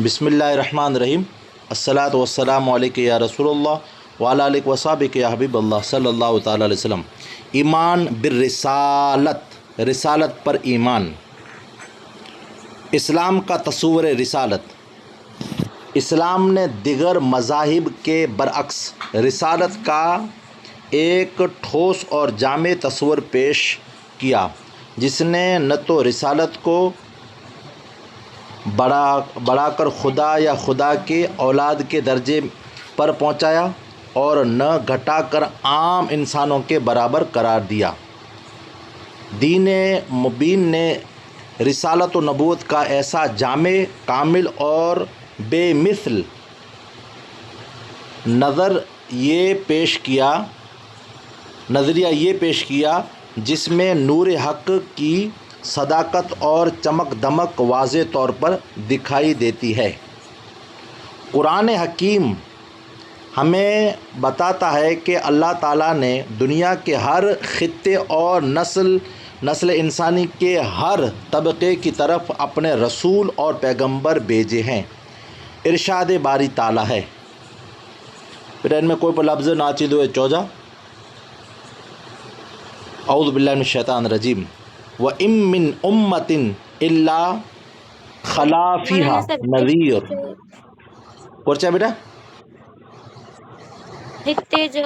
بسم اللہ الرحمن الرحیم الصلاۃ والسلام علیک یا رسول اللہ وعلی آلہ وصحبہ یا حبیب اللہ صلی اللہ تعالیٰ علیہ وسلم۔ ایمان بالرسالت، رسالت پر ایمان۔ اسلام کا تصور رسالت۔ اسلام نے دیگر مذاہب کے برعکس رسالت کا ایک ٹھوس اور جامع تصور پیش کیا، جس نے نہ تو رسالت کو بڑھا کر خدا یا خدا کے اولاد کے درجے پر پہنچایا اور نہ گھٹا کر عام انسانوں کے برابر قرار دیا۔ دین مبین نے رسالت و نبوت کا ایسا جامع، کامل اور بے مثل نظریہ یہ پیش کیا جس میں نور حق کی صداقت اور چمک دمک واضح طور پر دکھائی دیتی ہے۔ قرآن حکیم ہمیں بتاتا ہے کہ اللہ تعالیٰ نے دنیا کے ہر خطے اور نسل انسانی کے ہر طبقے کی طرف اپنے رسول اور پیغمبر بھیجے ہیں۔ ارشاد باری تعالیٰ ہے، پھر ان میں کوئی پر لفظ ناچیز ہوئے چوجا۔ اعوذ باللہ من الشیطان الرجیم۔ وَإِن مِّنْ أُمَّةٍ إِلَّا خَلَا فِيهَا نَذِيرٌ۔ پرچا بیٹا خطے جو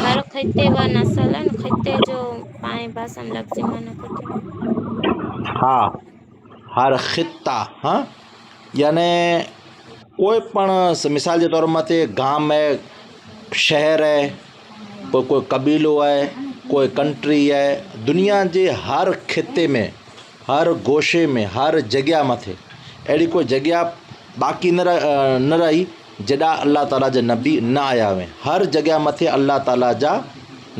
ہر خطے و نسل خطے جو پائیں باسم لفظی معنی کرتے ہیں۔ ہاں، ہر خطہ، ہاں یعنی کوئی پن مثال کے طور متے گام ہے، شہر ہے، کوئی قبیلو ہے، کوئی کنٹری ہے، دنیا کے ہر خطے میں، ہر گوشے میں، ہر جگہ متے اڑی کوئی جگہ باقی نہ رہی جڈا اللہ تعالیٰ جا نبی نہ آیا ہوئے۔ ہر جگہ متے اللہ تعالیٰ جا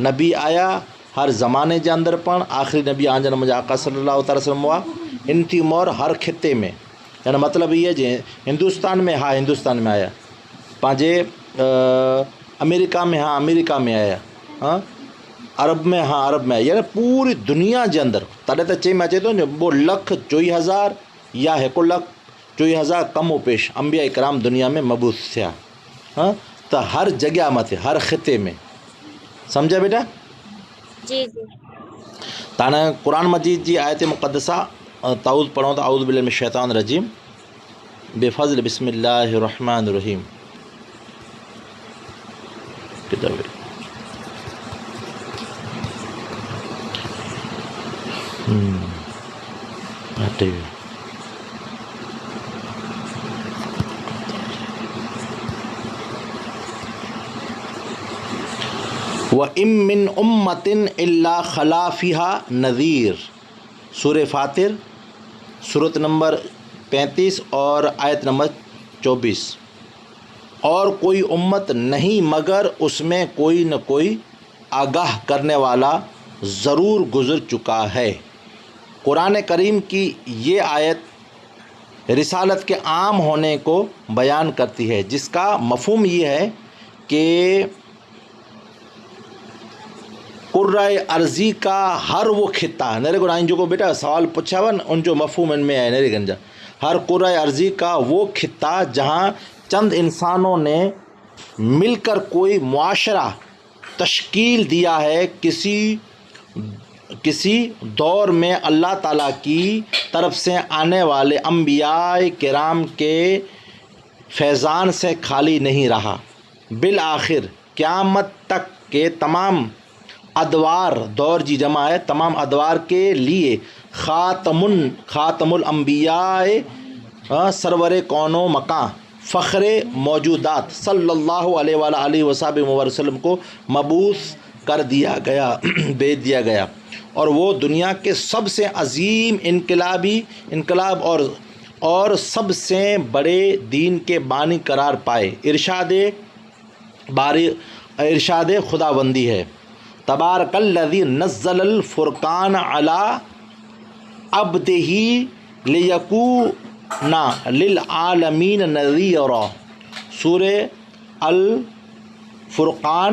نبی آیا، ہر زمانے کے اندر پن آخری نبی آنجن مجھے آقا صلی اللہ تعالیٰ وسلم ہوا ان تھی مور ہر خطے میں، یعنی مطلب یہ ہے ہندوستان میں، ہاں ہندوستان میں آیا، پانچے امریکہ میں، ہاں امریکہ میں آیا، ہاں عرب میں، ہاں عرب میں آیا، یعنی پوری دنیا کے اندر تڑے تو چی میں چاہتے ہوں وہ 1,24,000 یا 1,24,000 کم و پیش انبیاء کرام دنیا میں مبعوث تھیا، ہاں تو ہر جگہ مت ہر خطے میں، سمجھا بیٹا؟ جی جی۔ تانا قرآن مجید جی آیت مقدسہ تعوذ پڑھوں تو اعوذ باللہ من الشیطان الرجیم بفضل بسم اللہ الرحمن الرحیم۔ کدھر گئی؟ ہٹے ہوئے۔ وَإِن مِّنْ أُمَّةٍ إِلَّا خَلَا فِيهَا نَذِيرٌ۔ سورہ فاطر، سورت نمبر 35 اور آیت نمبر 24۔ اور کوئی امت نہیں مگر اس میں کوئی نہ کوئی آگاہ کرنے والا ضرور گزر چکا ہے۔ قرآن کریم کی یہ آیت رسالت کے عام ہونے کو بیان کرتی ہے، جس کا مفہوم یہ ہے کہ قرۂ ارضی کا ہر وہ خطہ، نرے گنائن جو کو بیٹا سوال پوچھا ون ان جو مفہوم ان میں ہے نرے گنجا، ہر قرۂ ارضی کا وہ خطہ جہاں چند انسانوں نے مل کر کوئی معاشرہ تشکیل دیا ہے، کسی دور میں اللہ تعالیٰ کی طرف سے آنے والے انبیاء کرام کے فیضان سے خالی نہیں رہا، بالآخر قیامت تک کے تمام ادوار، دور جی جمع ہے تمام ادوار کے لیے خاتم الانبیاء سرور کون و مکان فخر موجودات صلی اللہ علیہ وآلہ وصحبہ وسلم کو مبعوث کر دیا گیا، بھیج دیا گیا، اور وہ دنیا کے سب سے عظیم انقلاب اور سب سے بڑے دین کے بانی قرار پائے۔ ارشاد خداوندی ہے، تبارک الذی نزل الفرقان علی عبدہ لیکون للعالمین نذیرا۔ سورہ الفرقان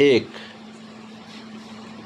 1।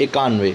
91।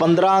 15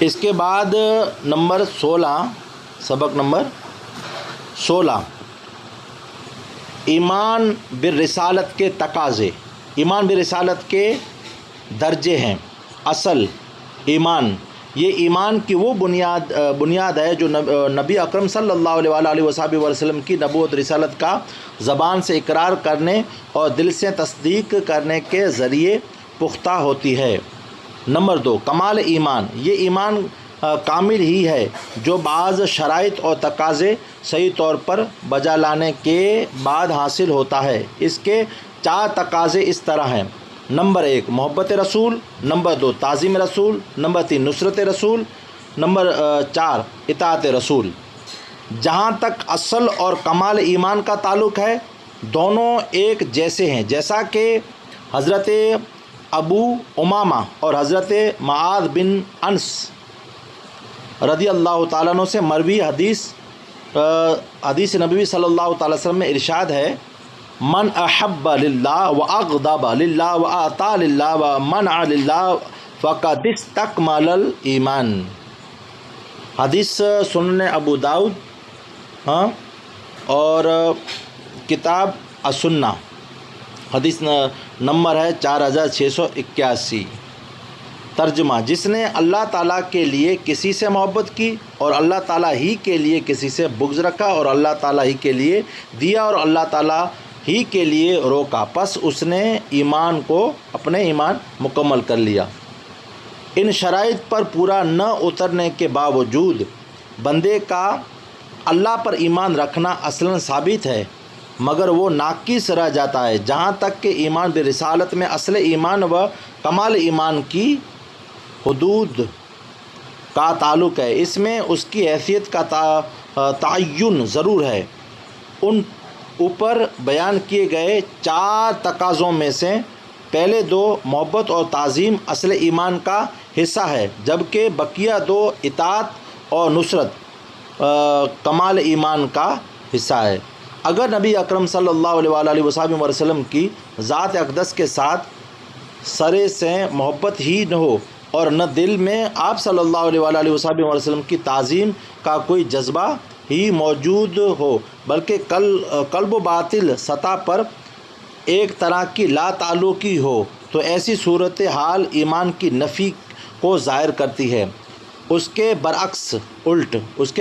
اس کے بعد نمبر 16، سبق نمبر 16، ایمان بالرسالت کے تقاضے۔ ایمان بالرسالت کے درجے ہیں۔ اصل ایمان، یہ ایمان کی وہ بنیاد ہے جو نبی اکرم صلی اللہ علیہ وآلہ وسلم کی نبوت رسالت کا زبان سے اقرار کرنے اور دل سے تصدیق کرنے کے ذریعے پختہ ہوتی ہے۔ نمبر 2، کمال ایمان، یہ ایمان کامل ہی ہے جو بعض شرائط اور تقاضے صحیح طور پر بجا لانے کے بعد حاصل ہوتا ہے۔ اس کے 4 تقاضے اس طرح ہیں۔ نمبر 1، محبت رسول۔ نمبر 2، تعظیم رسول۔ نمبر 3، نصرت رسول۔ نمبر 4، اطاعت رسول۔ جہاں تک اصل اور کمال ایمان کا تعلق ہے، دونوں ایک جیسے ہیں، جیسا کہ حضرت ابو امامہ اور حضرت معاذ بن انس رضی اللہ تعالیٰ عنہ سے مروی حدیث نبوی صلی اللہ تعالیٰ وسلم میں ارشاد ہے، من احب للہ و اغضب للہ و اطاع للہ و منع للہ فقد استکمل الایمان۔ حدیث سنن ابو داؤد اور کتاب السنہ، حدیث نمبر ہے 4681۔ ترجمہ، جس نے اللہ تعالیٰ کے لیے کسی سے محبت کی اور اللہ تعالیٰ ہی کے لیے کسی سے بغض رکھا اور اللہ تعالیٰ ہی کے لیے دیا اور اللہ تعالیٰ ہی کے لیے روکا، پس اس نے اپنے ایمان مکمل کر لیا۔ ان شرائط پر پورا نہ اترنے کے باوجود بندے کا اللہ پر ایمان رکھنا اصلاً ثابت ہے، مگر وہ ناقص رہ جاتا ہے۔ جہاں تک کہ ایمان برسالت میں اصل ایمان و کمال ایمان کی حدود کا تعلق ہے، اس میں اس کی حیثیت کا تعین ضرور ہے۔ ان اوپر بیان کیے گئے 4 تقاضوں میں سے پہلے 2 محبت اور تعظیم اصل ایمان کا حصہ ہے، جبکہ بقیہ 2 اطاعت اور نصرت کمال ایمان کا حصہ ہے۔ اگر نبی اکرم صلی اللہ علیہ وآلہ وسلم کی ذات اقدس کے ساتھ سرے سے محبت ہی نہ ہو اور نہ دل میں آپ صلی اللہ علیہ وآلہ وسلم کی تعظیم کا کوئی جذبہ ہی موجود ہو، بلکہ قلب و باطل سطح پر ایک طرح کی لا تعلقی ہو، تو ایسی صورتحال ایمان کی نفی کو ظاہر کرتی ہے۔ اس کے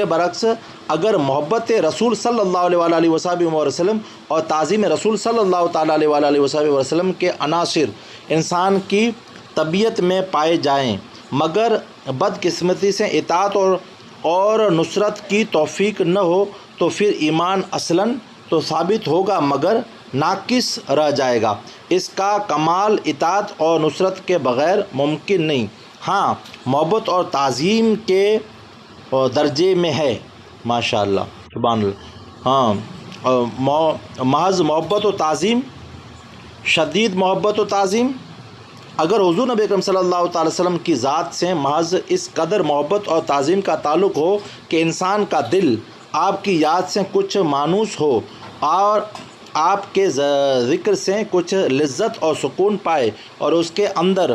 برعکس اگر محبت رسول صلی اللہ علیہ وسلم اور تعظیم رسول صلی اللہ تعالیٰ علیہ وسلم کے عناصر انسان کی طبیعت میں پائے جائیں، مگر بدقسمتی سے اطاعت اور نصرت کی توفیق نہ ہو، تو پھر ایمان اصلاً تو ثابت ہوگا مگر ناقص رہ جائے گا۔ اس کا کمال اطاعت اور نصرت کے بغیر ممکن نہیں۔ ہاں، محبت اور تعظیم کے درجے میں ہے۔ ماشاء اللہ، سبحان اللہ۔ ہاں، محض محبت و تعظیم، شدید محبت و تعظیم، اگر حضور نبی اکرم صلی اللہ تعالی وسلم کی ذات سے محض اس قدر محبت اور تعظیم کا تعلق ہو کہ انسان کا دل آپ کی یاد سے کچھ مانوس ہو اور آپ کے ذکر سے کچھ لذت اور سکون پائے، اور اس کے اندر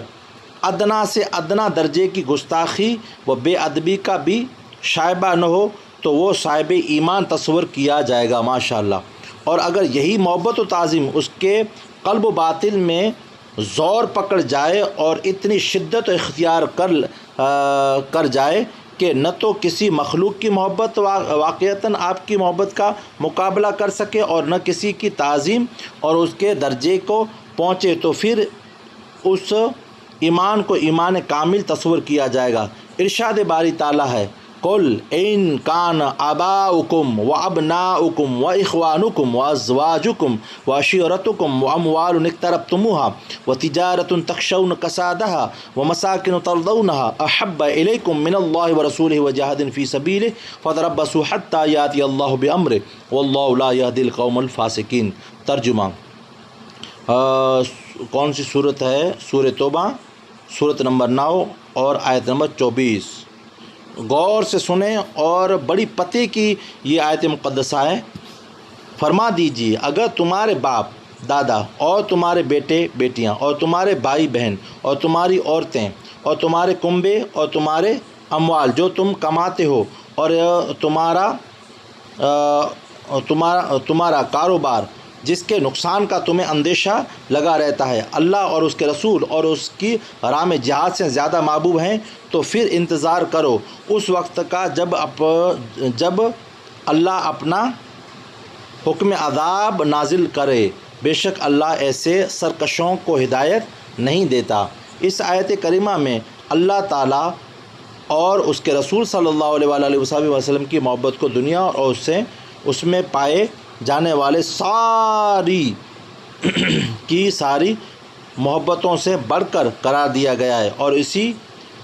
ادنا سے ادنا درجے کی گستاخی و بے ادبی کا بھی شائبہ نہ ہو، تو وہ صاحب ایمان تصور کیا جائے گا۔ ماشاءاللہ۔ اور اگر یہی محبت و تعظیم اس کے قلب و باطن میں زور پکڑ جائے اور اتنی شدت و اختیار کر جائے کہ نہ تو کسی مخلوق کی محبت واقعتاً آپ کی محبت کا مقابلہ کر سکے اور نہ کسی کی تعظیم اور اس کے درجے کو پہنچے، تو پھر اس ایمان کو ایمان کامل تصور کیا جائے گا۔ ارشاد باری تعالیٰ ہے، قل ان کان آباؤکم و ابناؤکم و اخوانکم و ازواجکم و عشیرتکم و اموال اقترفتموها و تجارت تخشون کسادها و مساکن ترضونها احب الیکم من اللہ و رسولہ و جہاد فی سبیلہ فتربصوا حتی یاتی اللہ بامرہ واللہ لا یہدی القوم الفاسقین۔ ترجمہ، کون سی صورت ہے؟ سورۃ توبہ، صورت نمبر 9 اور آیت نمبر 24۔ غور سے سنیں اور بڑی پتے کی یہ آیت مقدسہ ہے۔ فرما دیجیے، اگر تمہارے باپ دادا اور تمہارے بیٹے بیٹیاں اور تمہارے بھائی بہن اور تمہاری عورتیں اور تمہارے کنبے اور تمہارے اموال جو تم کماتے ہو اور تمہارا کاروبار جس کے نقصان کا تمہیں اندیشہ لگا رہتا ہے، اللہ اور اس کے رسول اور اس کی راہ میں جہاد سے زیادہ محبوب ہیں، تو پھر انتظار کرو اس وقت کا جب اللہ اپنا حکم عذاب نازل کرے، بے شک اللہ ایسے سرکشوں کو ہدایت نہیں دیتا۔ اس آیت کریمہ میں اللہ تعالیٰ اور اس کے رسول صلی اللہ علیہ وآلہ وسلم کی محبت کو دنیا اور اس میں پائے جانے والے ساری کی ساری محبتوں سے بڑھ کر قرار دیا گیا ہے، اور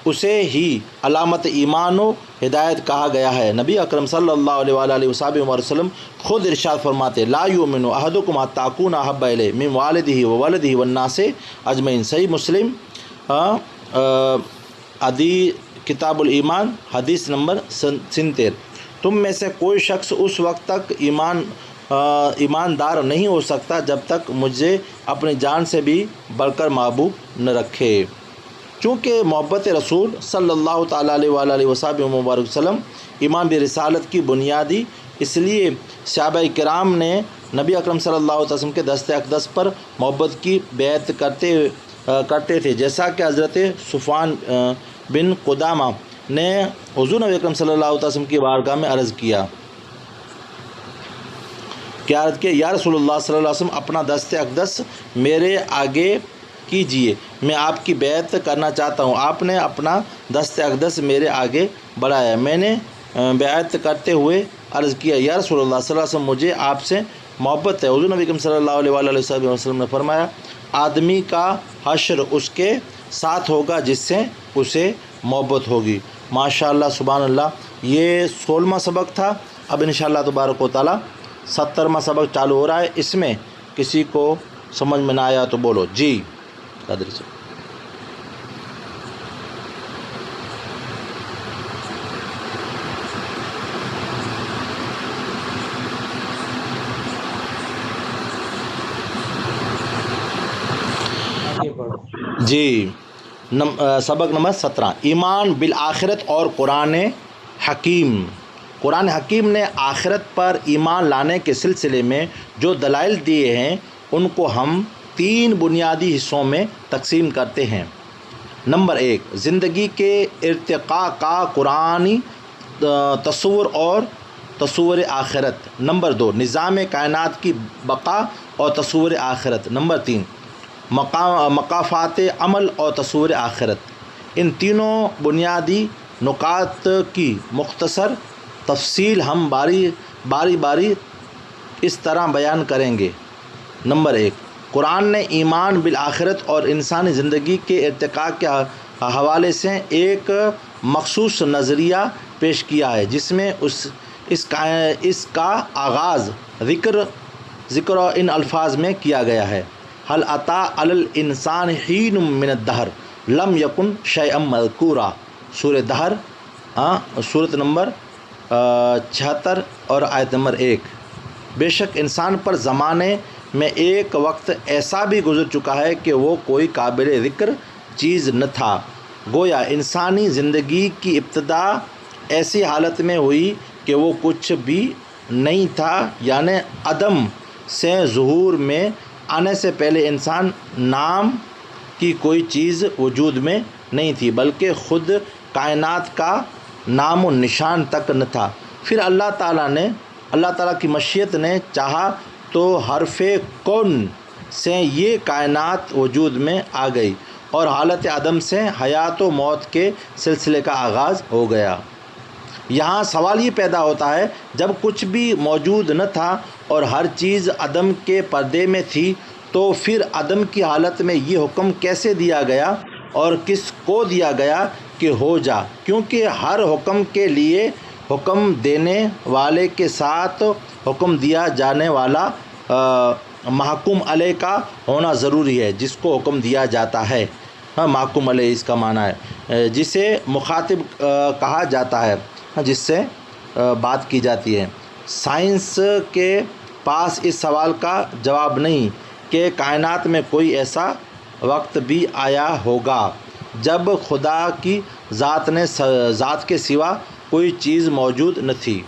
اسے ہی علامت ایمان و ہدایت کہا گیا ہے۔ نبی اکرم صلی اللہ علیہ وآلہ وسلم خود ارشاد فرماتے لا یؤمن احدکم حتی اکون احب الیہ من والدہ وولدہ والناس اجمعین۔ صحیح مسلم کتاب الایمان حدیث نمبر 73۔ تم میں سے کوئی شخص اس وقت تک ایماندار نہیں ہو سکتا جب تک مجھے اپنی جان سے بھی بڑھ کر محبوب نہ رکھے۔ چونکہ محبت رسول صلی اللہ تعالیٰ علیہ وآلہ وسلم ایمان برسالت کی بنیادی، اس لیے صحابہ کرام نے نبی اکرم صلی اللہ علیہ وسلم کے دست اقدس پر محبت کی بیعت کرتے تھے، جیسا کہ حضرت صفوان بن قدامہ نے حضور نبی اکرم صلی اللہ علیہ وسلم کی بارگاہ میں عرض کیا یا رسول اللہ صلی اللہ علیہ وسلم اپنا دست اقدس میرے آگے کیجئے، میں آپ کی بیعت کرنا چاہتا ہوں۔ آپ نے اپنا دست اقدس میرے آگے بڑھایا، میں نے بیعت کرتے ہوئے عرض کیا یا رسول اللہ صلی اللہ علیہ وسلم مجھے آپ سے محبت ہے۔ حضور نبی اکرم صلی اللہ علیہ وآلہ وسلم نے فرمایا آدمی کا حشر اس کے ساتھ ہوگا جس سے اسے محبت ہوگی۔ ماشاءاللہ سبحان اللہ، یہ 16واں سبق تھا۔ اب انشاءاللہ تبارک و تعالیٰ 17واں سبق چالو ہو رہا ہے۔ اس میں کسی کو سمجھ میں نہ آیا تو بولو جی قادری سے۔ جی سبق نمبر 17 ایمان بالآخرت اور قرآن حکیم۔ قرآن حکیم نے آخرت پر ایمان لانے کے سلسلے میں جو دلائل دیے ہیں ان کو ہم 3 بنیادی حصوں میں تقسیم کرتے ہیں۔ نمبر 1 زندگی کے ارتقاء کا قرآنی تصور اور تصور آخرت۔ نمبر 2 نظام کائنات کی بقا اور تصور آخرت۔ نمبر 3 مقافات عمل اور تصور آخرت۔ ان تینوں بنیادی نکات کی مختصر تفصیل ہم باری باری اس طرح بیان کریں گے۔ نمبر 1 قرآن نے ایمان بالآخرت اور انسانی زندگی کے ارتقاء کے حوالے سے ایک مخصوص نظریہ پیش کیا ہے جس میں اس کا آغاز ذکر ان الفاظ میں کیا گیا ہے هل اتی علی الانسان حین من الدہر لم یکن شیئا مذکورا۔ سورہ دہر سورت نمبر 76 اور آیت نمبر 1۔ بے شک انسان پر زمانے میں ایک وقت ایسا بھی گزر چکا ہے کہ وہ کوئی قابل ذکر چیز نہ تھا۔ گویا انسانی زندگی کی ابتدا ایسی حالت میں ہوئی کہ وہ کچھ بھی نہیں تھا، یعنی عدم سے ظہور میں آنے سے پہلے انسان نام کی کوئی چیز وجود میں نہیں تھی، بلکہ خود کائنات کا نام و نشان تک نہ تھا۔ پھر اللہ تعالیٰ کی مشیت نے چاہا تو حرف کن سے یہ کائنات وجود میں آ گئی اور حالت عدم سے حیات و موت کے سلسلے کا آغاز ہو گیا۔ یہاں سوال یہ پیدا ہوتا ہے جب کچھ بھی موجود نہ تھا اور ہر چیز عدم کے پردے میں تھی تو پھر عدم کی حالت میں یہ حکم کیسے دیا گیا اور کس کو دیا گیا کہ ہو جا؟ کیونکہ ہر حکم کے لیے حکم دینے والے کے ساتھ حکم دیا جانے والا محکوم علیہ کا ہونا ضروری ہے، جس کو حکم دیا جاتا ہے۔ محکوم علیہ اس کا معنی ہے جسے مخاطب کہا جاتا ہے، جس سے بات کی جاتی ہے۔ سائنس کے پاس اس سوال کا جواب نہیں، کہ کائنات میں کوئی ایسا وقت بھی آیا ہوگا جب خدا کی ذات کے سوا کوئی چیز موجود نہ تھی۔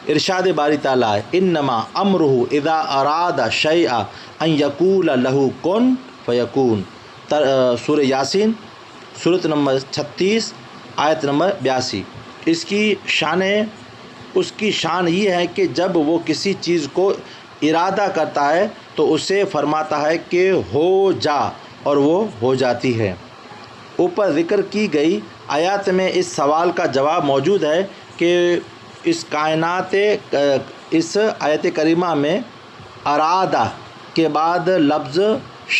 ارشاد باری تعالیٰ انما امرہ اذا اراد شیئا ان یقول لہ کن فیکون، سورہ یاسین سورۃ نمبر 36 آیت نمبر 82۔ اس کی شان یہ ہے کہ جب وہ کسی چیز کو ارادہ کرتا ہے تو اسے فرماتا ہے کہ ہو جا، اور وہ ہو جاتی ہے۔ اوپر ذکر کی گئی آیات میں اس سوال کا جواب موجود ہے کہ اس آیت کریمہ میں ارادہ کے بعد لفظ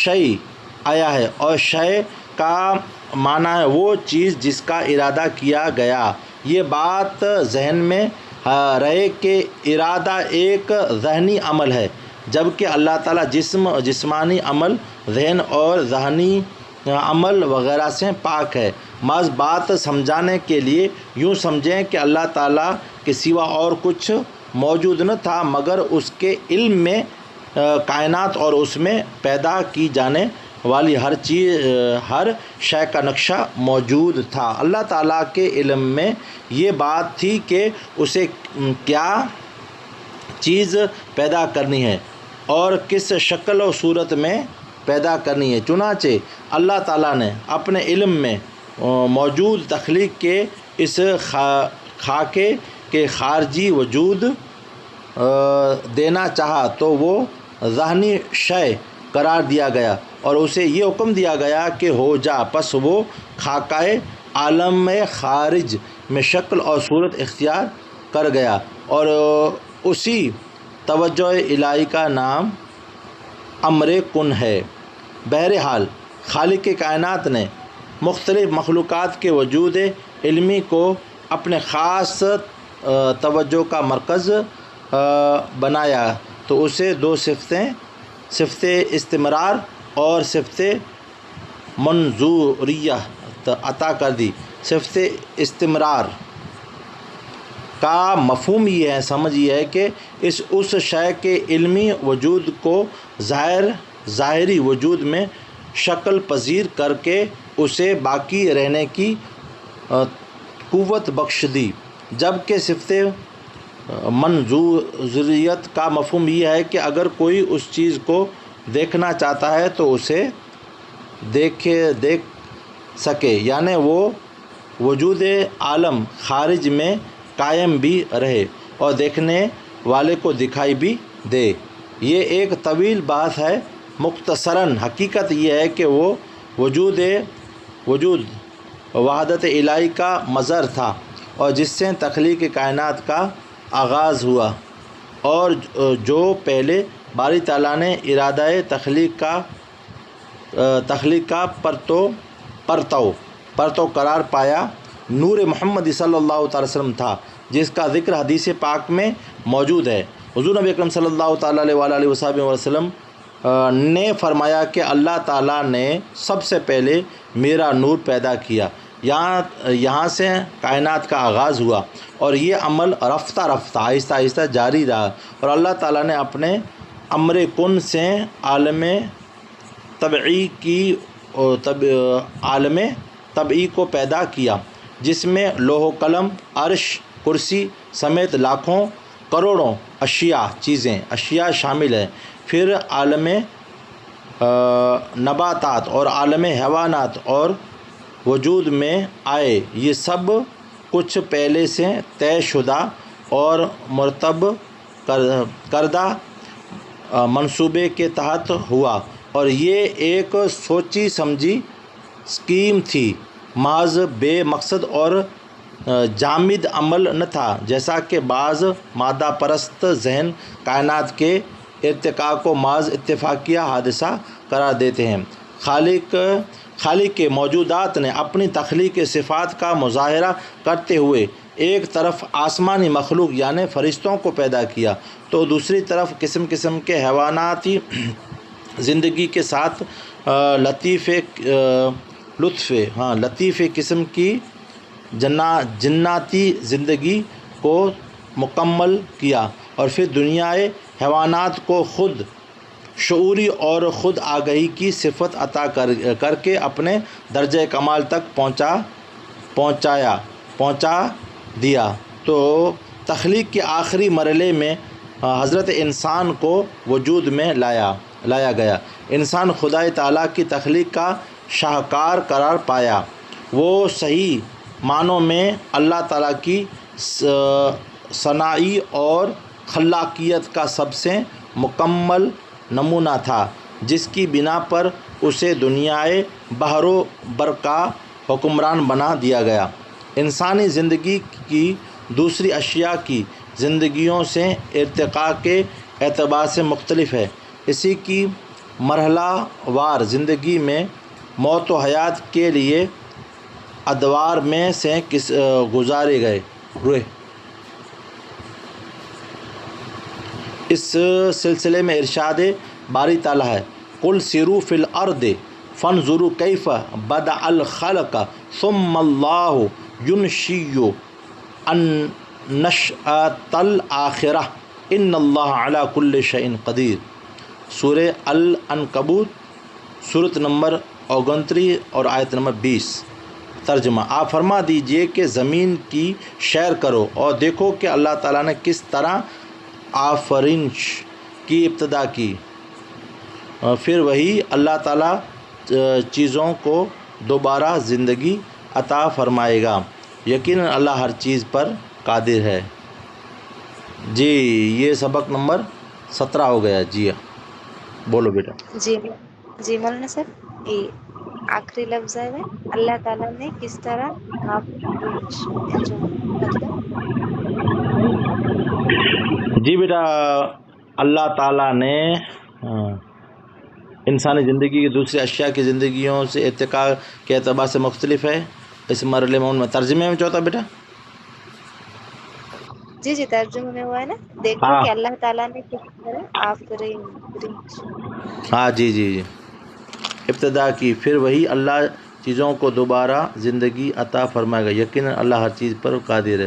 شیء آیا ہے، اور شیء کا معنی ہے وہ چیز جس کا ارادہ کیا گیا۔ یہ بات ذہن میں رہے کہ ارادہ ایک ذہنی عمل ہے، جبکہ اللہ تعالیٰ جسمانی عمل، ذہن اور ذہنی عمل وغیرہ سے پاک ہے۔ محض بات سمجھانے کے لیے یوں سمجھیں کہ اللہ تعالیٰ کے سوا اور کچھ موجود نہ تھا مگر اس کے علم میں کائنات اور اس میں پیدا کی جانے والی ہر شے کا نقشہ موجود تھا۔ اللہ تعالیٰ کے علم میں یہ بات تھی کہ اسے کیا چیز پیدا کرنی ہے اور کس شکل و صورت میں پیدا کرنی ہے۔ چنانچہ اللہ تعالیٰ نے اپنے علم میں موجود تخلیق کے اس خاکے کے خارجی وجود دینا چاہا تو وہ ذہنی شے قرار دیا گیا اور اسے یہ حکم دیا گیا کہ ہو جا، پس وہ خاکہ عالم خارج میں شکل اور صورت اختیار کر گیا، اور اسی توجہ الہی کا نام امر کن ہے۔ بہرحال خالق کائنات نے مختلف مخلوقات کے وجود علمی کو اپنے خاص توجہ کا مرکز بنایا تو اسے دو صفت استمرار اور صفت منظوریت عطا کر دی۔ صفت استمرار کا مفہوم یہ ہے، سمجھ یہ ہے کہ اس شے کے علمی وجود کو ظاہری وجود میں شکل پذیر کر کے اسے باقی رہنے کی قوت بخش دی، جبکہ صفت منظوریت کا مفہوم یہ ہے کہ اگر کوئی اس چیز کو دیکھنا چاہتا ہے تو اسے دیکھ سکے، یعنی وہ وجود عالم خارج میں قائم بھی رہے اور دیکھنے والے کو دکھائی بھی دے۔ یہ ایک طویل بات ہے۔ مختصراً حقیقت یہ ہے کہ وہ وجود وحدت الہی کا مظہر تھا، اور جس سے تخلیق کائنات کا آغاز ہوا، اور جو پہلے باری تعالیٰ نے ارادہ تخلیق کا پرتو قرار پایا نور محمد صلی اللہ تعالی وسلم تھا، جس کا ذکر حدیث پاک میں موجود ہے۔ حضور نبی اکرم صلی اللہ تعالی علیہ وسلم نے فرمایا کہ اللہ تعالیٰ نے سب سے پہلے میرا نور پیدا کیا، یہاں سے کائنات کا آغاز ہوا، اور یہ عمل رفتہ آہستہ آہستہ جاری رہا، اور اللہ تعالیٰ نے اپنے امر کن سے عالم طبعی کو پیدا کیا، جس میں لوح و قلم، عرش، کرسی سمیت لاکھوں کروڑوں اشیاء شامل ہیں۔ پھر عالم نباتات اور عالم حیوانات اور وجود میں آئے۔ یہ سب کچھ پہلے سے طے شدہ اور مرتب کردہ منصوبے کے تحت ہوا، اور یہ ایک سوچی سمجھی اسکیم تھی، محض بے مقصد اور جامد عمل نہ تھا، جیسا کہ بعض مادہ پرست ذہن کائنات کے ارتقاء کو محض اتفاقیہ حادثہ قرار دیتے ہیں۔ خالق کے موجودات نے اپنی تخلیق صفات کا مظاہرہ کرتے ہوئے ایک طرف آسمانی مخلوق یعنی فرشتوں کو پیدا کیا تو دوسری طرف قسم قسم کے حیواناتی زندگی کے ساتھ لطیف قسم کی جناتی زندگی کو مکمل کیا، اور پھر دنیائے حیوانات کو خود شعوری اور خود آگہی کی صفت عطا کر کے اپنے درجہ کمال تک پہنچا دیا۔ تو تخلیق کے آخری مرحلے میں حضرت انسان کو وجود میں لایا گیا۔ انسان خدائے تعالیٰ کی تخلیق کا شاہکار قرار پایا۔ وہ صحیح معنوں میں اللہ تعالیٰ کی صناعی اور خلاقیت کا سب سے مکمل نمونہ تھا، جس کی بنا پر اسے دنیائے بحر و بر کا حکمران بنا دیا گیا۔ انسانی زندگی کی دوسری اشیاء کی زندگیوں سے ارتقاء کے اعتبار سے مختلف ہے۔ اسی کی مرحلہ وار زندگی میں موت و حیات کے لیے ادوار میں سے گزارے گئے ہوئے۔ اس سلسلے میں ارشاد باری تعالیٰ ہے، قُلْ سِیرُوا فِی الْأَرْضِ فَانْظُرُوا کَیْفَ بَدَأَ الْخَلْقَ ثُمَّ اللَّهُ يُنْشِئُ النَّشْأَةَ الْآخِرَةَ إِنَّ اللَّهَ عَلَى كُلِّ شَیْءٍ قدیر۔ سورہ العنکبوت سورت نمبر 29 اور آیت نمبر 20۔ ترجمہ، آپ فرما دیجئے کہ زمین کی سیر کرو اور دیکھو کہ اللہ تعالیٰ نے کس طرح آفرینش کی ابتدا کی، پھر وہی اللہ تعالیٰ چیزوں کو دوبارہ زندگی عطا فرمائے گا، یقیناً اللہ ہر چیز پر قادر ہے۔ جی یہ سبق نمبر 17 ہو گیا۔ جی بولو بیٹا۔ جی مولانا صاحب، یہ آخری لفظ ہے اللہ تعالیٰ نے کس طرح جی بیٹا، اللہ تعالیٰ نے انسانی زندگی کی دوسری اشیاء کی زندگیوں سے ارتقاء کے اعتبار سے مختلف ہے۔ اس مرحلے میں ان میں ترجمے میں چوتھا بیٹا۔ جی ترجمے میں ہوا ہے نا، دیکھو کہ اللہ تعالیٰ نے کس طرح ہاں جی ابتدا کی، پھر وہی اللہ چیزوں کو دوبارہ زندگی عطا فرمائے گا، یقیناً اللہ ہر چیز پر قادر ہے۔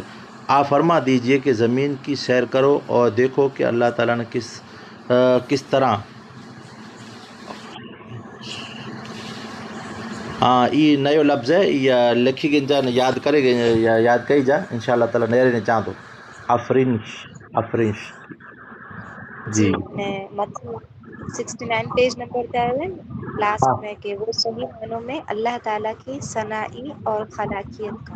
آپ فرما دیجئے کہ زمین کی سیر کرو اور دیکھو کہ اللہ تعالیٰ نے کس طرح یہ نئے لفظ ہے یا لکھی گئی جا یاد کرے گا یا یاد کری جا انشاءاللہ تعالیٰ نئے نے چاہ تو افرینش جی مطلب 69 پیج نمبر ہے لاسٹ میں کہ وہ صحیح معنوں میں اللہ تعالیٰ کی صناعی اور خلاقیت کا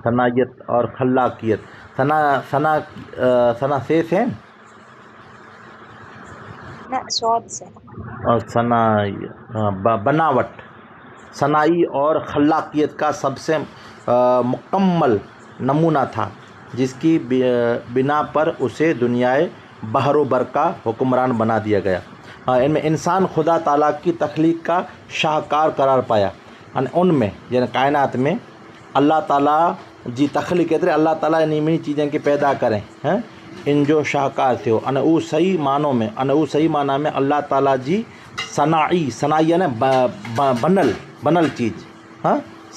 صناعیت اور خلاقیت ثنا سے اور بناوٹ صناعی اور خلاقیت کا سب سے مکمل نمونہ تھا، جس کی بنا پر اسے دنیائے بحر و بر کا حکمران بنا دیا گیا۔ ان میں انسان خدا تعالیٰ کی تخلیق کا شاہکار قرار پایا۔ ان میں یعنی کائنات میں اللہ تعالیٰ جی تخلیق کہتے اللہ تعالیٰ نئی چیزیں کی پیدا کریں ان جو شاہکار تھے وہ صحیح معنوں میں اللہ تعالیٰ جی صناعی یعنی بنل چیز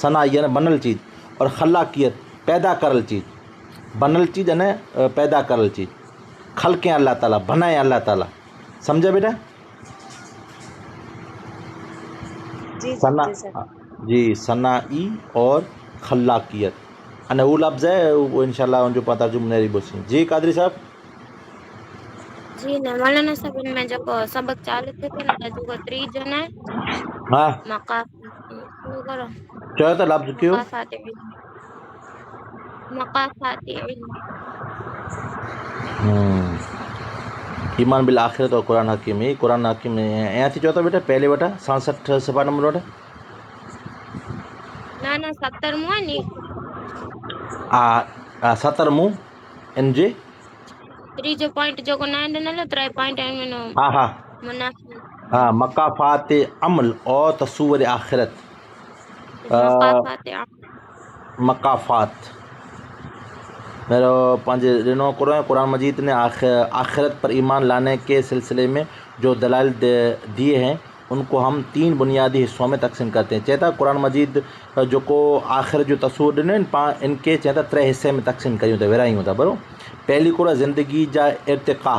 صناعی یعنی بنل چیز اور خلاقیت پیدا کرل چیز بنل چیز یعنی پیدا کرل چیز خلقیں اللہ تعالیٰ بنائیں اللہ تعالیٰ، سمجھا بیٹا؟ جی صناعی اور خلاقیت وہ لفظ ہے وہ انشاءاللہ ان جو پتہ جو میری بوسی۔ جی قادری صاحب۔ جی مولانا صاحب ان میں جو سبق چالو تھے نا جو 3 جن ہے ہاں چاہے تو لفظ کیوں مقافات علم ایمان بالآخرت اور قرآن حکیم، یہ قرآن حکیم یہاں تھی چوتھا بیٹا پہلے بیٹا 67 صفحہ نمبر بیٹا نا 70 مو نی 70 مو ان جی 3 جو پوائنٹ جو کو 9 نہ لو 3 پوائنٹ ان ہاں منافع مقافات عمل اور تصور آخرت مقافات میرا پانچ دنوں قرآن مجید نے آخرت پر ایمان لانے کے سلسلے میں جو دلائل دیے ہیں ان کو ہم 3 بنیادی حصوں میں تقسیم کرتے ہیں۔ چاہتا قرآن مجید جو کو آخرت جو تصور نے ان کے چاہتا 3 حصے میں تقسیم کری ہوتا ہے ویرائی ہوتا برو۔ پہلی قرآن زندگی جا ارتقاء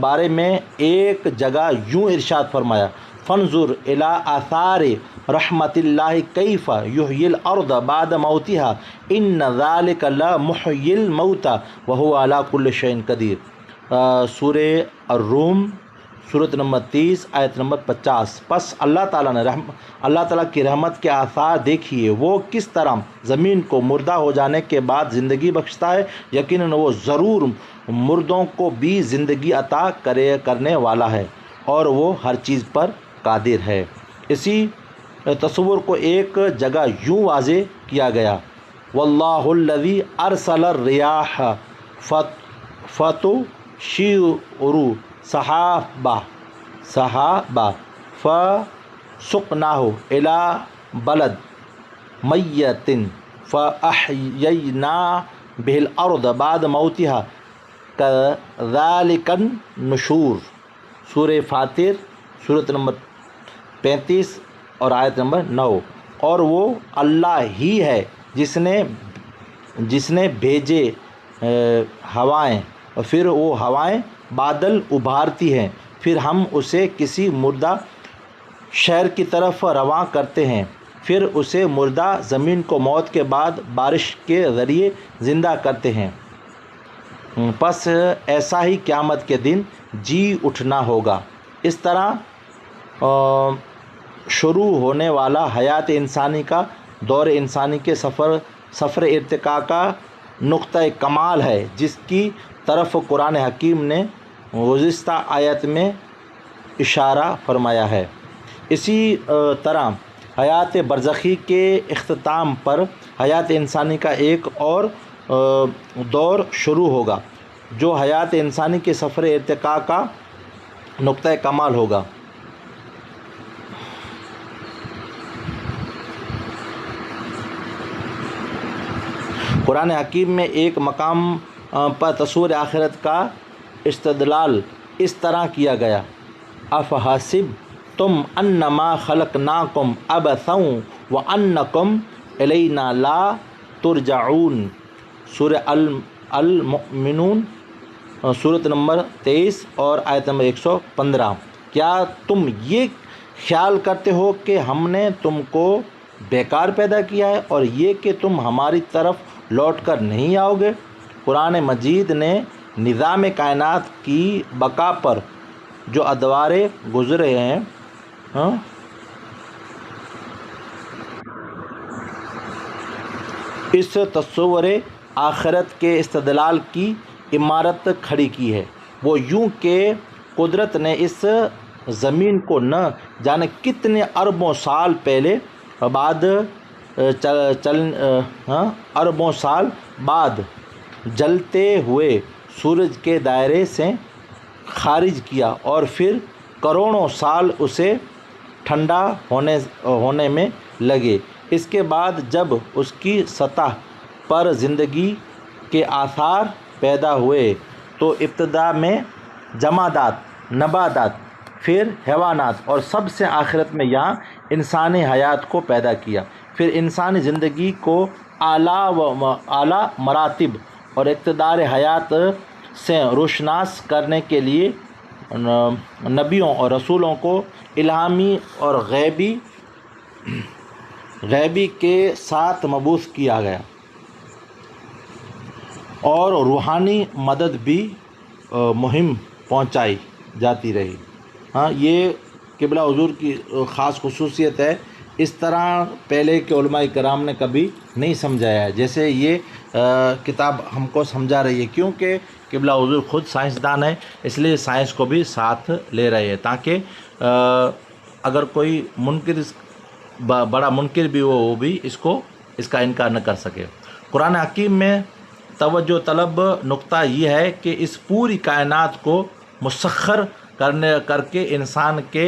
بارے میں ایک جگہ یوں ارشاد فرمایا، فانظر الی آثار رحمت اللہ کیف یحیی الارض بعد موتها ان ذلک لمحیی الموتى وهو علی کل شیء قدیر۔ سورہ الروم سورۃ نمبر 30 آیت نمبر 50۔ پس اللہ تعالیٰ کی رحمت کے آثار دیکھیے، وہ کس طرح زمین کو مردہ ہو جانے کے بعد زندگی بخشتا ہے، یقیناً وہ ضرور مردوں کو بھی زندگی عطا کرنے والا ہے اور وہ ہر چیز پر قادر ہے۔ اسی تصور کو ایک جگہ یوں واضح کیا گیا، واللہ الذی ارسل الریاح فتثیر سحابا فسقناہ الی بلد میت فاحیینا بہ الارض بعد موتها کذالک النشور۔ سورہ فاطر سورۃ نمبر 35 اور آیت نمبر 9۔ اور وہ اللہ ہی ہے جس نے بھیجے ہوائیں اور پھر وہ ہوائیں بادل ابھارتی ہیں، پھر ہم اسے کسی مردہ شہر کی طرف رواں کرتے ہیں، پھر اسے مردہ زمین کو موت کے بعد بارش کے ذریعے زندہ کرتے ہیں، پس ایسا ہی قیامت کے دن جی اٹھنا ہوگا۔ اس طرح شروع ہونے والا حیات انسانی کا دور انسانی کے سفر ارتقاء کا نقطہ کمال ہے، جس کی طرف قرآن حکیم نے گزشتہ آیت میں اشارہ فرمایا ہے۔ اسی طرح حیات برزخی کے اختتام پر حیات انسانی کا ایک اور دور شروع ہوگا، جو حیات انسانی کے سفر ارتقاء کا نقطہ کمال ہوگا۔ قرآن حکیم میں ایک مقام پر تصور آخرت کا استدلال اس طرح کیا گیا، افحسبتم انما خلقناکم عبثا وانکم الینا لا ترجعون۔ سورہ المؤمنون سورۃ نمبر 23 اور آیت نمبر 115۔ کیا تم یہ خیال کرتے ہو کہ ہم نے تم کو بیکار پیدا کیا ہے اور یہ کہ تم ہماری طرف لوٹ کر نہیں آؤ گے؟ قرآن مجید نے نظام کائنات کی بقا پر جو ادوار گزرے ہیں اس تصور آخرت کے استدلال کی عمارت کھڑی کی ہے۔ وہ یوں کہ قدرت نے اس زمین کو نہ جانے کتنے اربوں سال پہلے اربوں سال بعد جلتے ہوئے سورج کے دائرے سے خارج کیا اور پھر کروڑوں سال اسے ٹھنڈا ہونے میں لگے۔ اس کے بعد جب اس کی سطح پر زندگی کے آثار پیدا ہوئے تو ابتدا میں جمادات، نباتات، پھر حیوانات اور سب سے آخرت میں یہاں انسانی حیات کو پیدا کیا۔ پھر انسانی زندگی کو اعلیٰ مراتب اور اقتدار حیات سے روشناس کرنے کے لیے نبیوں اور رسولوں کو الہامی اور غیبی کے ساتھ مبعوث کیا گیا اور روحانی مدد بھی مہم پہنچائی جاتی رہی۔ یہ قبلہ حضور کی خاص خصوصیت ہے، اس طرح پہلے کے علماء کرام نے کبھی نہیں سمجھایا ہے جیسے یہ کتاب ہم کو سمجھا رہی ہے، کیونکہ قبلہ حضور خود سائنسدان ہے، اس لیے سائنس کو بھی ساتھ لے رہے ہیں تاکہ اگر کوئی منکر بڑا منکر بھی ہو وہ بھی اس کا انکار نہ کر سکے۔ قرآن حکیم میں توجہ طلب نقطہ یہ ہے کہ اس پوری کائنات کو مسخر کر کے انسان کے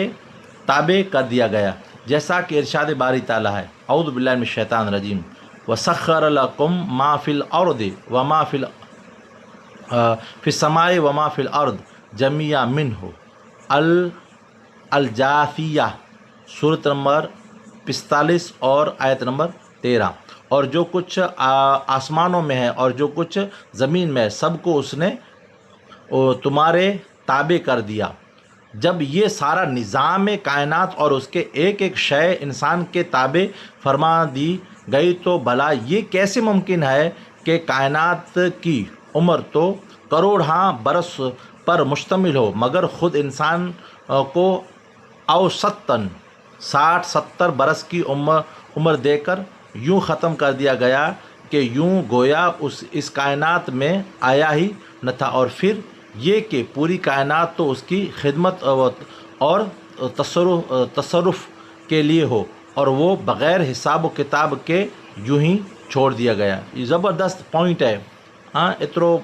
تابع کر دیا گیا، جیسا کہ ارشاد باری تعالیٰ ہے، اعوذ باللہ من الشیطان الرجیم، وَسَخَّرَ لَكُم مَا فِي الْأَرْضِ وَمَا فِي السَّمَاءِ وَمَا فِي الْأَرْضِ جَمِيعًا مِّنْهُ الجاثیہ سورۃ نمبر 45 اور آیت نمبر 13۔ اور جو کچھ آسمانوں میں ہے اور جو کچھ زمین میں ہے سب کو اس نے تمہارے تابع کر دیا. جب یہ سارا نظام کائنات اور اس کے ایک ایک شے انسان کے تابع فرما دی گئی تو بھلا یہ کیسے ممکن ہے کہ کائنات کی عمر تو کروڑاں برس پر مشتمل ہو مگر خود انسان کو اوسطاً 60-70 برس کی عمر دے کر یوں ختم کر دیا گیا کہ یوں گویا اس کائنات میں آیا ہی نہ تھا. اور پھر یہ کہ پوری کائنات تو اس کی خدمت اور تصرف کے لیے ہو اور وہ بغیر حساب و کتاب کے یوں ہی چھوڑ دیا گیا. یہ زبردست پوائنٹ ہے. ہاں ایترو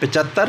75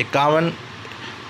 51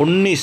19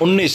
19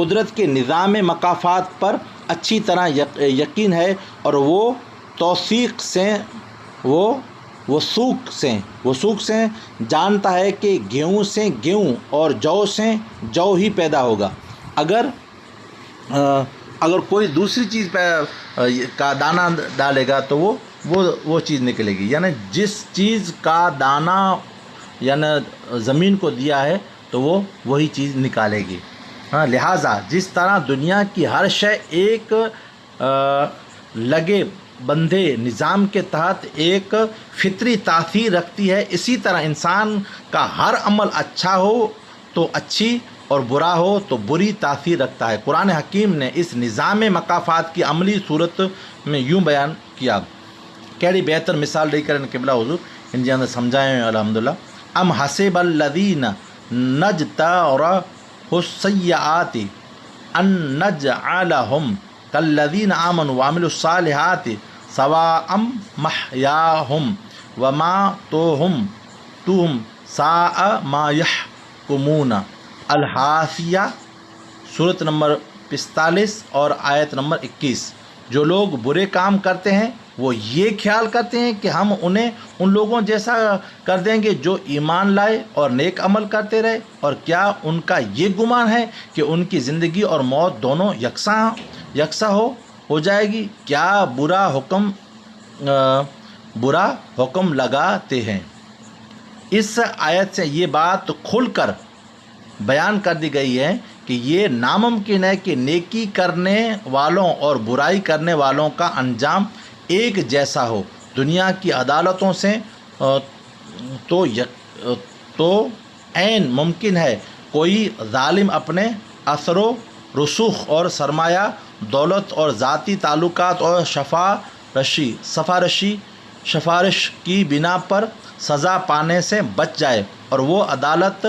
قدرت کے نظام مکافات پر اچھی طرح یقین ہے اور وہ توثیق سے وثوق سے جانتا ہے کہ گیہوں سے گیہوں اور جو سے جو ہی پیدا ہوگا۔ اگر کوئی دوسری چیز کا دانہ ڈالے گا تو وہ چیز نکلے گی، یعنی جس چیز کا دانہ یعنی زمین کو دیا ہے تو وہ وہی چیز نکالے گی۔ لہٰذا جس طرح دنیا کی ہر شے ایک لگے بندھے نظام کے تحت ایک فطری تاثیر رکھتی ہے، اسی طرح انسان کا ہر عمل اچھا ہو تو اچھی اور برا ہو تو بری تاثیر رکھتا ہے۔ قرآن حکیم نے اس نظام مکافات کی عملی صورت میں یوں بیان کیا، کیڑی بہتر مثال ڈی کرن قبلہ حضور ان جی اندر سمجھائیں الحمدللہ۔ ام حسب الذین نجترحوا السیئات ان نجعلہم کالذین آمنوا وعملوا الصالحات سواء محیاہم وماتوہم ساء ما یحکمون۔ الحافیہ سورت نمبر 45 اور آیت نمبر 21۔ جو لوگ برے کام کرتے ہیں وہ یہ خیال کرتے ہیں کہ ہم انہیں ان لوگوں جیسا کر دیں گے جو ایمان لائے اور نیک عمل کرتے رہے، اور کیا ان کا یہ گمان ہے کہ ان کی زندگی اور موت دونوں یکساں ہو جائے گی؟ کیا برا حکم لگاتے ہیں۔ اس آیت سے یہ بات کھل کر بیان کر دی گئی ہے کہ یہ ناممکن ہے کہ نیکی کرنے والوں اور برائی کرنے والوں کا انجام ایک جیسا ہو۔ دنیا کی عدالتوں سے تو عین ممکن ہے کوئی ظالم اپنے اثر و رسوخ اور سرمایہ دولت اور ذاتی تعلقات اور سفارش کی بنا پر سزا پانے سے بچ جائے اور وہ عدالت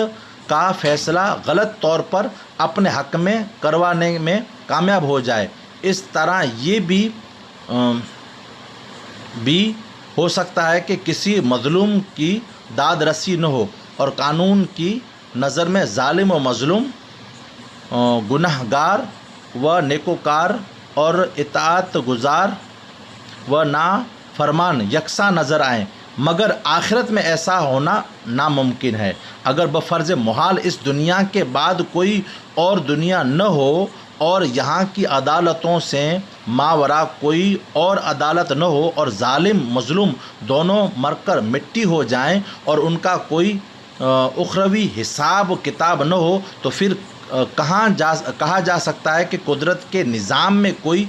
کا فیصلہ غلط طور پر اپنے حق میں کروانے میں کامیاب ہو جائے۔ اس طرح یہ بھی ہو سکتا ہے کہ کسی مظلوم کی داد رسی نہ ہو اور قانون کی نظر میں ظالم و مظلوم، گنہگار و نیکوکار اور اطاعت گزار و نافرمان یکساں نظر آئیں، مگر آخرت میں ایسا ہونا ناممکن ہے۔ اگر بفرض محال اس دنیا کے بعد کوئی اور دنیا نہ ہو اور یہاں کی عدالتوں سے ماورا کوئی اور عدالت نہ ہو اور ظالم مظلوم دونوں مر کر مٹی ہو جائیں اور ان کا کوئی اخروی حساب و کتاب نہ ہو، تو پھر کہا جا سکتا ہے کہ قدرت کے نظام میں کوئی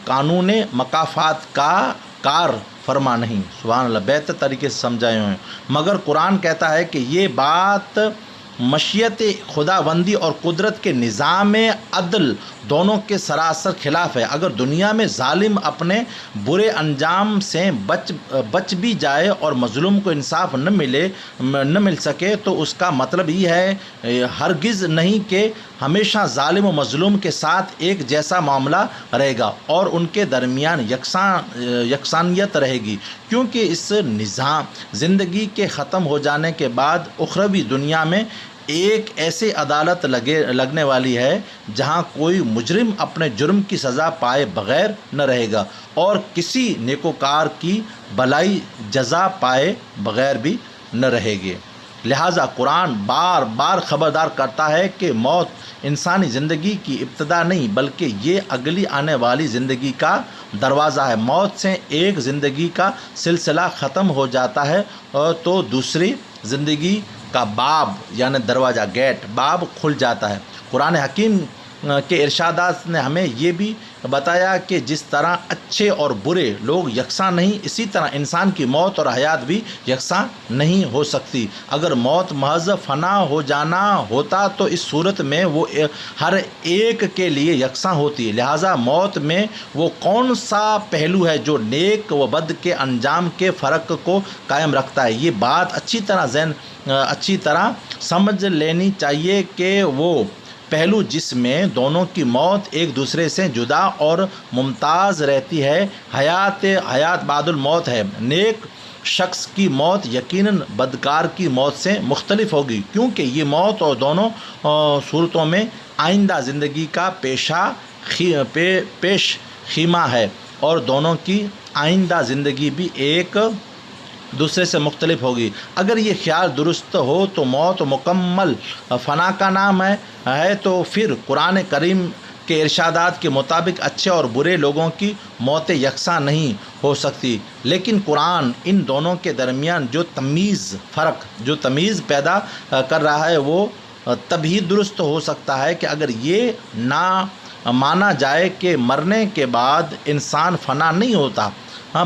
قانون مکافات کا کار فرما نہیں۔ سبحان اللہ، بہتر طریقے سے سمجھائے ہوئے ہیں۔ مگر قرآن کہتا ہے کہ یہ بات مشیت خداوندی اور قدرت کے نظام عدل دونوں کے سراسر خلاف ہے۔ اگر دنیا میں ظالم اپنے برے انجام سے بچ بھی جائے اور مظلوم کو انصاف نہ مل سکے تو اس کا مطلب یہ ہے ہرگز نہیں کہ ہمیشہ ظالم و مظلوم کے ساتھ ایک جیسا معاملہ رہے گا اور ان کے درمیان یکسانیت رہے گی، کیونکہ اس نظام زندگی کے ختم ہو جانے کے بعد اخروی دنیا میں ایک ایسی عدالت لگنے والی ہے جہاں کوئی مجرم اپنے جرم کی سزا پائے بغیر نہ رہے گا اور کسی نیکوکار کی بھلائی جزا پائے بغیر بھی نہ رہے گی۔ لہٰذا قرآن بار بار خبردار کرتا ہے کہ موت انسانی زندگی کی ابتدا نہیں بلکہ یہ اگلی آنے والی زندگی کا دروازہ ہے۔ موت سے ایک زندگی کا سلسلہ ختم ہو جاتا ہے تو دوسری زندگی کا باب یعنی دروازہ گیٹ باب کھل جاتا ہے۔ قرآن حکیم کے ارشادات نے ہمیں یہ بھی بتایا کہ جس طرح اچھے اور برے لوگ یکساں نہیں، اسی طرح انسان کی موت اور حیات بھی یکساں نہیں ہو سکتی۔ اگر موت محض فنا ہو جانا ہوتا تو اس صورت میں وہ ہر ایک کے لیے یکساں ہوتی۔ لہٰذا موت میں وہ کون سا پہلو ہے جو نیک و بد کے انجام کے فرق کو قائم رکھتا ہے، یہ بات اچھی طرح سمجھ لینی چاہیے کہ وہ پہلو جس میں دونوں کی موت ایک دوسرے سے جدا اور ممتاز رہتی ہے حیات بعد الموت ہے۔ نیک شخص کی موت یقیناً بدکار کی موت سے مختلف ہوگی، کیونکہ یہ موت اور دونوں صورتوں میں آئندہ زندگی کا پیش خیمہ ہے، اور دونوں کی آئندہ زندگی بھی ایک دوسرے سے مختلف ہوگی۔ اگر یہ خیال درست ہو تو موت مکمل فنا کا نام ہے تو پھر قرآن کریم کے ارشادات کے مطابق اچھے اور برے لوگوں کی موتیں یکساں نہیں ہو سکتی، لیکن قرآن ان دونوں کے درمیان جو تمیز پیدا کر رہا ہے وہ تبھی درست ہو سکتا ہے کہ اگر یہ نہ مانا جائے کہ مرنے کے بعد انسان فنا نہیں ہوتا،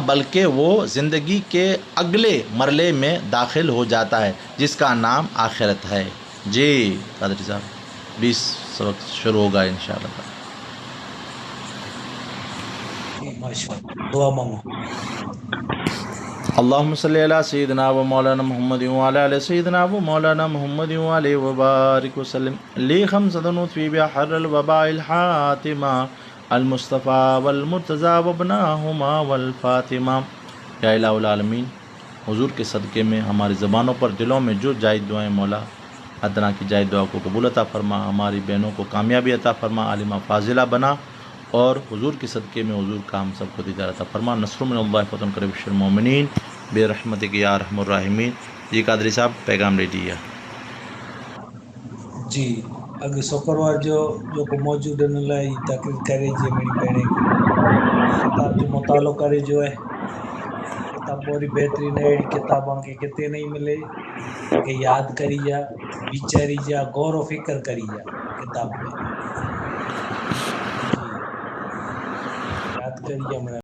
بلکہ وہ زندگی کے اگلے مرحلے میں داخل ہو جاتا ہے جس کا نام آخرت ہے۔ جی قادری صاحب 20 سبق شروع ہوگا انشاءاللہ۔ ماشاء اللہ، دعا مانگو۔ اللہم صلی علی سیدنا و مولانا محمد وعلی علی سیدنا و مولانا محمد وعلی وبارک وسلم لی خمسۃ فی بحر الوباء الحاتمہ المصطفیٰ والمرتضیٰ وابناہما والفاطمہ۔ یا الہ العالمین، حضور کے صدقے میں ہماری زبانوں پر دلوں میں جو جائز دعائیں مولا ادنا کی جائز دعا کو قبول عطا فرما، ہماری بہنوں کو کامیابی عطا فرما، عالمہ فاضلہ بنا، اور حضور کے صدقے میں حضور کا ہم سب کو دیدار عطا فرما۔ نصر من اللہ فتح قریب بشر المومنین برحمتک یا ارحم الراحمین۔ جی قادری صاحب پیغام لے لیجیے۔ جی اگے شکروار جو کو موجود ان لائی تقریر کرے جی میری بہنے کتاب جو مطالعہ کرے جو ہے کتاب بڑی بہترین ہے، کتاباں کے کتے نہیں ملے کہ یاد کری جا، وچاری جا، غور و فکر کری جا کتاب میں، جی یاد کری جا۔